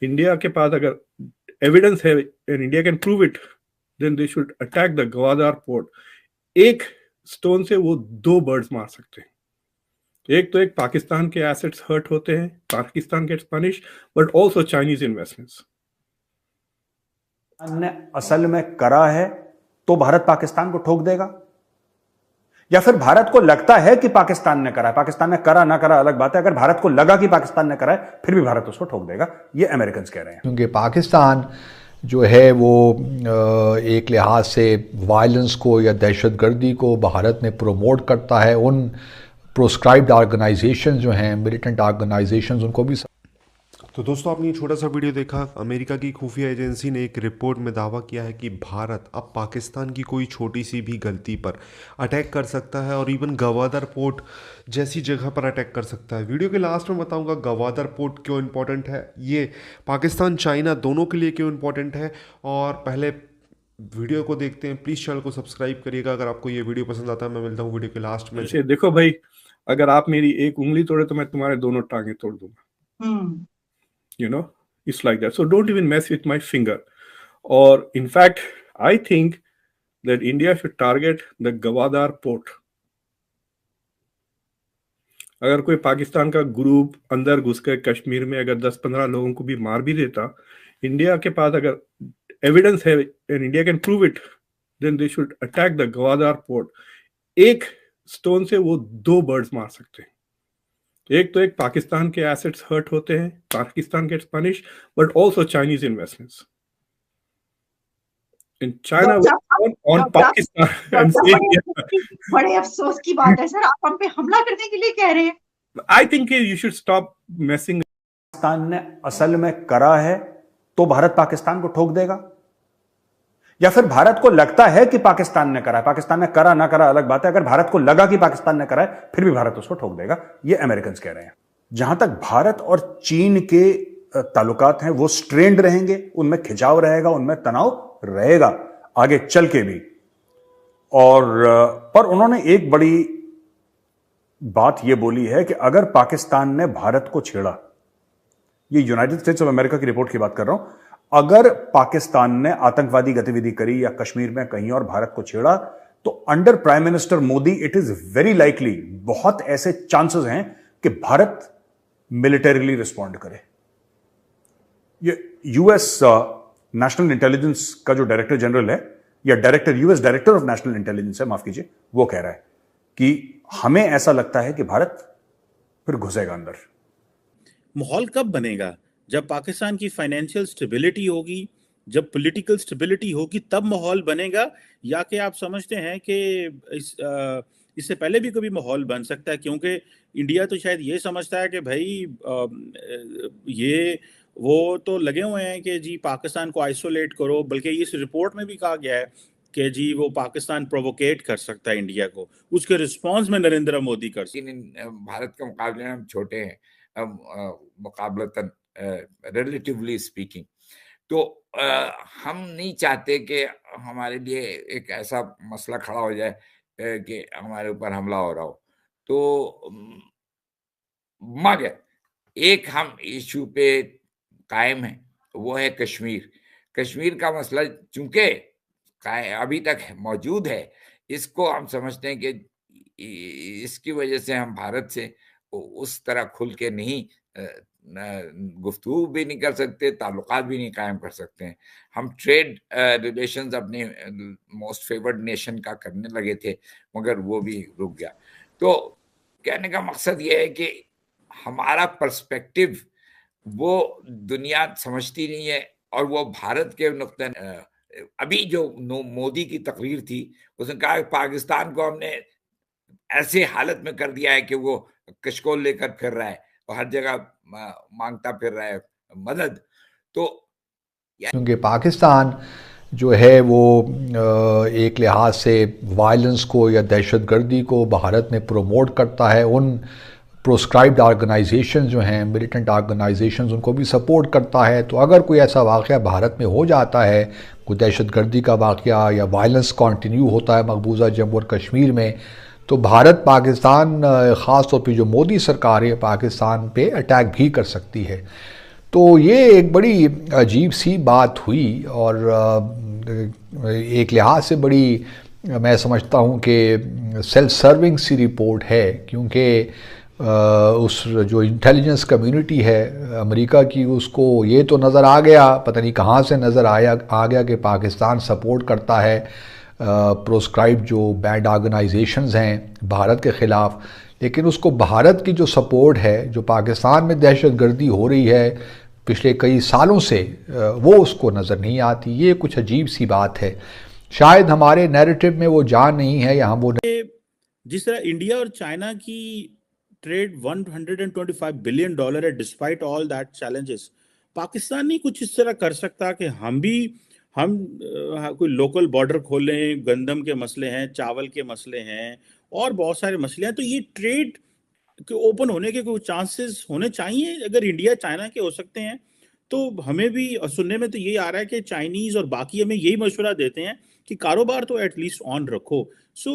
India के पास अगर evidence है and India can prove it, then they should attack the Gwadar port. एक stone से वो दो बर्ड्स मार सकते हैं। एक तो एक पाकिस्तान के एसेट्स हर्ट होते हैं, Pakistan gets punish, but also Chinese investments. ने असल में करा है तो भारत पाकिस्तान को ठोक देगा, या फिर भारत को लगता है कि पाकिस्तान ने करा है? पाकिस्तान ने करा ना करा अलग बात है, अगर भारत को लगा कि पाकिस्तान ने करा है फिर भी भारत उसको ठोक देगा, ये अमेरिकन कह रहे हैं। क्योंकि पाकिस्तान जो है वो एक लिहाज से वायलेंस को या दहशतगर्दी को भारत में प्रमोट करता है। उन प्रोस्क्राइब्ड ऑर्गेनाइजेशन जो हैं, मिलिटेंट ऑर्गेनाइजेशंस, उनको भी। तो दोस्तों, आपने ये छोटा सा वीडियो देखा। अमेरिका की खुफिया एजेंसी ने एक रिपोर्ट में दावा किया है कि भारत अब पाकिस्तान की कोई छोटी सी भी गलती पर अटैक कर सकता है और इवन गवादर पोर्ट जैसी जगह पर अटैक कर सकता है। वीडियो के लास्ट में बताऊंगा गवादर पोर्ट क्यों इंपॉर्टेंट है, ये पाकिस्तान चाइना दोनों के लिए क्यों इंपॉर्टेंट है। और पहले वीडियो को देखते हैं। प्लीज़ चैनल को सब्सक्राइब करिएगा अगर आपको ये वीडियो पसंद आता है। मैं मिलता हूँ वीडियो के लास्ट में। देखो भाई, अगर आप मेरी एक उंगली तोड़े तो मैं तुम्हारे दोनों टांगे तोड़ दूंगा। You know, it's like that. So don't even mess with my finger. Or in fact, I think that India should target the Gwadar port. अगर कोई पाकिस्तान का ग्रुप अंदर घुस कर कश्मीर में अगर 10-15 लोगों को भी मार भी देता, इंडिया के पास अगर एविडेंस है and India can prove it, then they should attack the Gwadar port. एक स्टोन से वो दो बर्ड्स मार सकते हैं। एक तो एक पाकिस्तान के एसेट्स हर्ट होते हैं, Pakistan gets punish, but also Chinese investments in China on Pakistan. बड़े अफसोस की बात है सर, आप हम पे हमला करने के लिए कह रहे हैं। I think you should stop messing. Pakistan ने असल में करा है तो भारत पाकिस्तान को ठोक देगा, या फिर भारत को लगता है कि पाकिस्तान ने करा है? पाकिस्तान ने करा ना करा अलग बात है, अगर भारत को लगा कि पाकिस्तान ने करा है फिर भी भारत उसको ठोक देगा, ये अमेरिकन कह रहे हैं। जहां तक भारत और चीन के ताल्लुकात हैं वो स्ट्रेंड रहेंगे, उनमें खिंचाव रहेगा, उनमें तनाव रहेगा आगे चल के भी। और पर उन्होंने एक बड़ी बात यह बोली है कि अगर पाकिस्तान ने भारत को छेड़ा, ये यूनाइटेड स्टेट्स ऑफ अमेरिका की रिपोर्ट की बात कर रहा हूं, अगर पाकिस्तान ने आतंकवादी गतिविधि करी या कश्मीर में कहीं और भारत को छेड़ा, तो under prime minister Modi it is very likely, बहुत ऐसे चांसेस हैं कि भारत मिलिटरीली रिस्पॉन्ड करे। ये यूएस नेशनल इंटेलिजेंस का जो डायरेक्टर जनरल है, या director, US director of national intelligence है, माफ कीजिए, वो कह रहा है कि हमें ऐसा लगता है कि भारत फिर घुसेगा अंदर। माहौल कब बनेगा? जब पाकिस्तान की फाइनेंशियल स्टेबिलिटी होगी, जब पॉलिटिकल स्टेबिलिटी होगी, तब माहौल बनेगा। या कि आप समझते हैं कि इससे पहले भी कभी माहौल बन सकता है? क्योंकि इंडिया तो शायद ये समझता है कि भाई ये वो तो लगे हुए हैं कि जी पाकिस्तान को आइसोलेट करो, बल्कि इस रिपोर्ट में भी कहा गया है कि जी वो पाकिस्तान प्रोवोकेट कर सकता है इंडिया को, उसके रिस्पांस में नरेंद्र मोदी कर सकते हैं। भारत के मुकाबले में हम छोटे हैं मुकाबलतन, रिलेटिवली स्पीकिंग, तो हम नहीं चाहते कि हमारे लिए एक ऐसा मसला खड़ा हो जाए कि हमारे ऊपर हमला हो रहा हो। तो मगर एक हम इशू पे कायम है, वो है कश्मीर। कश्मीर का मसला चूंकि अभी तक मौजूद है, इसको हम समझते हैं कि इसकी वजह से हम भारत से उस तरह खुल के नहीं गुफ्तगू भी नहीं कर सकते, ताल्लुकात भी नहीं कायम कर सकते हैं। हम ट्रेड रिलेशंस अपने मोस्ट फेवर्ड नेशन का करने लगे थे, मगर वो भी रुक गया। तो कहने का मकसद ये है कि हमारा पर्सपेक्टिव वो दुनिया समझती नहीं है, और वो भारत के नुक्ते, अभी जो मोदी की तकरीर थी, उसने कहा कि पाकिस्तान को हमने ऐसे हालत में कर दिया है कि वो कशकोल लेकर फिर रहा है और हर जगह मांगता फिर रहा है मदद। तो क्योंकि पाकिस्तान जो है वो एक लिहाज से वायलेंस को या दहशतगर्दी को भारत में प्रमोट करता है। उन प्रोस्क्राइब्ड ऑर्गेनाइजेशन जो हैं, मिलिटेंट ऑर्गेनाइजेशंस, उनको भी सपोर्ट करता है। तो अगर कोई ऐसा वाक़या भारत में हो जाता है, कोई दहशतगर्दी का वाक़या या वायलेंस कंटिन्यू होता है मकबूजा जम्मू और कश्मीर में, तो भारत पाकिस्तान, ख़ास तौर पे जो मोदी सरकार है, पाकिस्तान पे अटैक भी कर सकती है। तो ये एक बड़ी अजीब सी बात हुई और एक लिहाज से बड़ी मैं समझता हूँ कि सेल्फ सर्विंग सी रिपोर्ट है, क्योंकि उस जो इंटेलिजेंस कम्युनिटी है अमेरिका की, उसको ये तो नज़र आ गया, पता नहीं कहाँ से नज़र आ गया कि पाकिस्तान सपोर्ट करता है प्रोस्क्राइब जो बैंड ऑर्गेनाइजेशंस हैं भारत के ख़िलाफ़, लेकिन उसको भारत की जो सपोर्ट है, जो पाकिस्तान में दहशतगर्दी हो रही है पिछले कई सालों से, वो उसको नज़र नहीं आती। ये कुछ अजीब सी बात है, शायद हमारे नैरेटिव में वो जान नहीं है या हम वो जिस तरह इंडिया और चाइना की ट्रेड $125 बिलियन है, despite all that challenges, Pakistan नहीं कुछ इस तरह कर सकता कि हम कोई लोकल बॉर्डर खोलें? गंदम के मसले हैं, चावल के मसले हैं और बहुत सारे मसले हैं। तो ये ट्रेड के ओपन होने के कोई चांसेस होने चाहिए। अगर इंडिया चाइना के हो सकते हैं तो हमें भी सुनने में तो यही आ रहा है कि चाइनीज और बाकी हमें यही मशवरा देते हैं कि कारोबार तो एटलीस्ट ऑन रखो। सो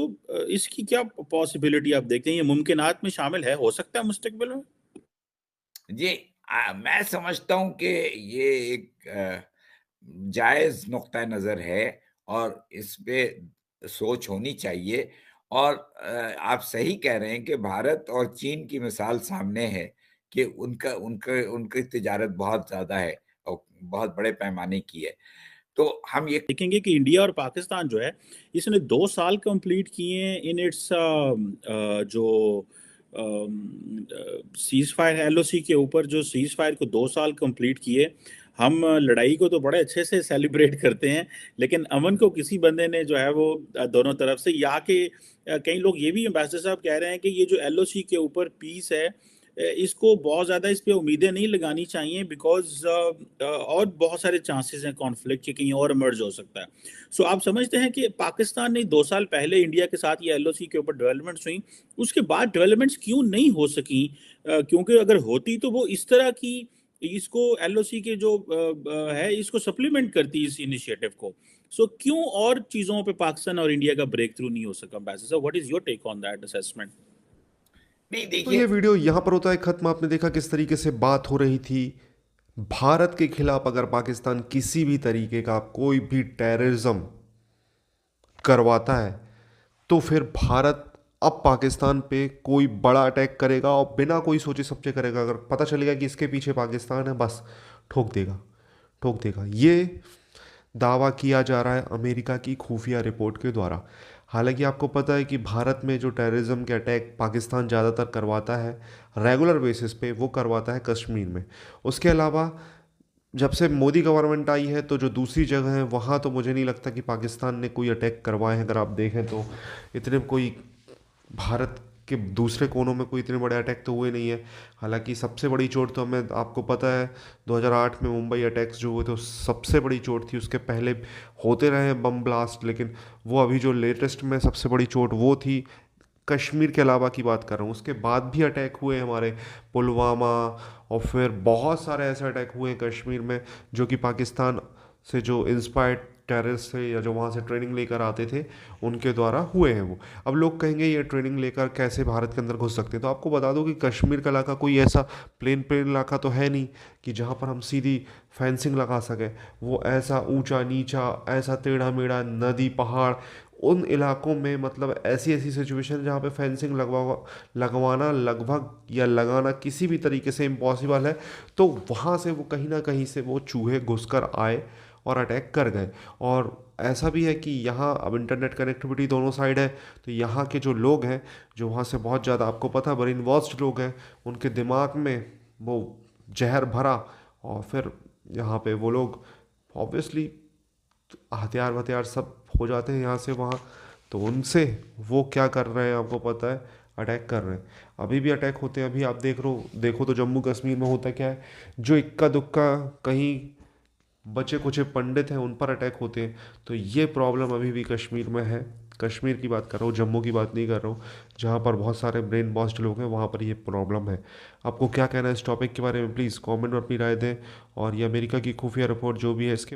इसकी क्या पॉसिबिलिटी आप देखते हैं? ये मुमकिनात में शामिल है, हो सकता है मुस्तकबिल में? जी, मैं समझता हूं कि ये एक जायज नुक्ता नज़र है और इस पे सोच होनी चाहिए। और आप सही कह रहे हैं कि भारत और चीन की मिसाल सामने है कि उनकी तिजारत बहुत ज़्यादा है और बहुत बड़े पैमाने की है। तो हम ये देखेंगे कि इंडिया और पाकिस्तान जो है, इसने 2 साल कंप्लीट किए हैं इन इट्स जो सीज फायर एलओसी के ऊपर, जो सीज फायर को 2 साल कंप्लीट किए। हम लड़ाई को तो बड़े अच्छे से सेलिब्रेट करते हैं, लेकिन अमन को किसी बंदे ने जो है वो दोनों तरफ से, यहाँ के कई लोग ये भी एम्बेसडर साहब कह रहे हैं कि ये जो एलओसी के ऊपर पीस है, इसको बहुत ज़्यादा इस पे उम्मीदें नहीं लगानी चाहिए, बिकॉज और बहुत सारे चांसेस हैं कॉन्फ्लिक्ट के, कहीं और इमर्ज हो सकता है। सो आप समझते हैं कि पाकिस्तान ने 2 साल पहले इंडिया के साथ ये एलओसी के ऊपर डेवलपमेंट्स हुई, उसके बाद डेवलपमेंट्स क्यों नहीं हो सकी? क्योंकि अगर होती तो वो इस तरह की इसको एलओसी के जो है इसको सप्लीमेंट करती इस इनिशिएटिव को। सो क्यों और चीज़ों पे पाकिस्तान और इंडिया का ब्रेक थ्रू नहीं हो सका? Sir, what is your take on that assessment? नहीं, तो देखिए, ये वीडियो यहाँ पर होता है खत्म। आपने देखा किस तरीके से बात हो रही थी। भारत के खिलाफ अगर पाकिस्तान किसी भी तरीके का कोई भी टेररिज्म करवाता है तो फिर भारत अब पाकिस्तान पे कोई बड़ा अटैक करेगा और बिना कोई सोचे समझे करेगा। अगर पता चलेगा कि इसके पीछे पाकिस्तान है, बस ठोक देगा। ये दावा किया जा रहा है अमेरिका की खुफिया रिपोर्ट के द्वारा। हालांकि आपको पता है कि भारत में जो टेररिज्म के अटैक पाकिस्तान ज़्यादातर करवाता है रेगुलर बेसिस पे, वो करवाता है कश्मीर में। उसके अलावा जब से मोदी गवर्नमेंट आई है तो जो दूसरी जगह है वहाँ तो मुझे नहीं लगता कि पाकिस्तान ने कोई अटैक करवाए हैं। अगर आप देखें तो इतने कोई भारत के दूसरे कोनों में कोई इतने बड़े अटैक तो हुए नहीं है। हालांकि सबसे बड़ी चोट तो हमें आपको पता है 2008 में मुंबई अटैक्स जो हुए थे, सबसे बड़ी चोट थी। उसके पहले होते रहे हैं बम ब्लास्ट, लेकिन वो अभी जो लेटेस्ट में सबसे बड़ी चोट वो थी। कश्मीर के अलावा की बात कर रहा हूँ, उसके बाद भी अटैक हुए हमारे पुलवामा, और फिर बहुत सारे ऐसे अटैक हुए हैं कश्मीर में जो कि पाकिस्तान से जो इंस्पायर्ड टेररिस्ट थे या जो वहाँ से ट्रेनिंग लेकर आते थे उनके द्वारा हुए हैं वो। अब लोग कहेंगे ये ट्रेनिंग लेकर कैसे भारत के अंदर घुस सकते हैं, तो आपको बता दो कि कश्मीर का इलाका कोई ऐसा प्लेन इलाका तो है नहीं कि जहाँ पर हम सीधी फेंसिंग लगा सकें। वो ऐसा ऊंचा नीचा, ऐसा टेढ़ा मेढ़ा, नदी पहाड़, उन इलाकों में मतलब ऐसी ऐसी सिचुएशन जहाँ पे फेंसिंग लगवाना लगभग या लगाना किसी भी तरीके से इम्पॉसिबल है। तो वहाँ से वो कहीं ना कहीं से वो चूहे घुसकर आए और अटैक कर गए। और ऐसा भी है कि यहाँ अब इंटरनेट कनेक्टिविटी दोनों साइड है, तो यहाँ के जो लोग हैं जो वहाँ से बहुत ज़्यादा आपको पता ब्रेन वॉश्ड लोग हैं, उनके दिमाग में वो जहर भरा और फिर यहाँ पे वो लोग ऑब्वियसली हथियार वथियार सब हो जाते हैं यहाँ से वहाँ। तो उनसे वो क्या कर रहे हैं आपको पता है, अटैक कर रहे हैं। अभी भी अटैक होते हैं। अभी आप देखो तो जम्मू कश्मीर में होता क्या है, जो इक्का दुक्का कहीं बचे कुछ पंडित हैं उन पर अटैक होते हैं। तो ये प्रॉब्लम अभी भी कश्मीर में है। कश्मीर की बात कर रहा हूँ, जम्मू की बात नहीं कर रहा हूँ। जहाँ पर बहुत सारे ब्रेन वॉश्ड लोग हैं वहाँ पर ये प्रॉब्लम है। आपको क्या कहना है इस टॉपिक के बारे में? प्लीज़ कमेंट में अपनी राय दें। और ये अमेरिका की खुफिया रिपोर्ट जो भी है इसके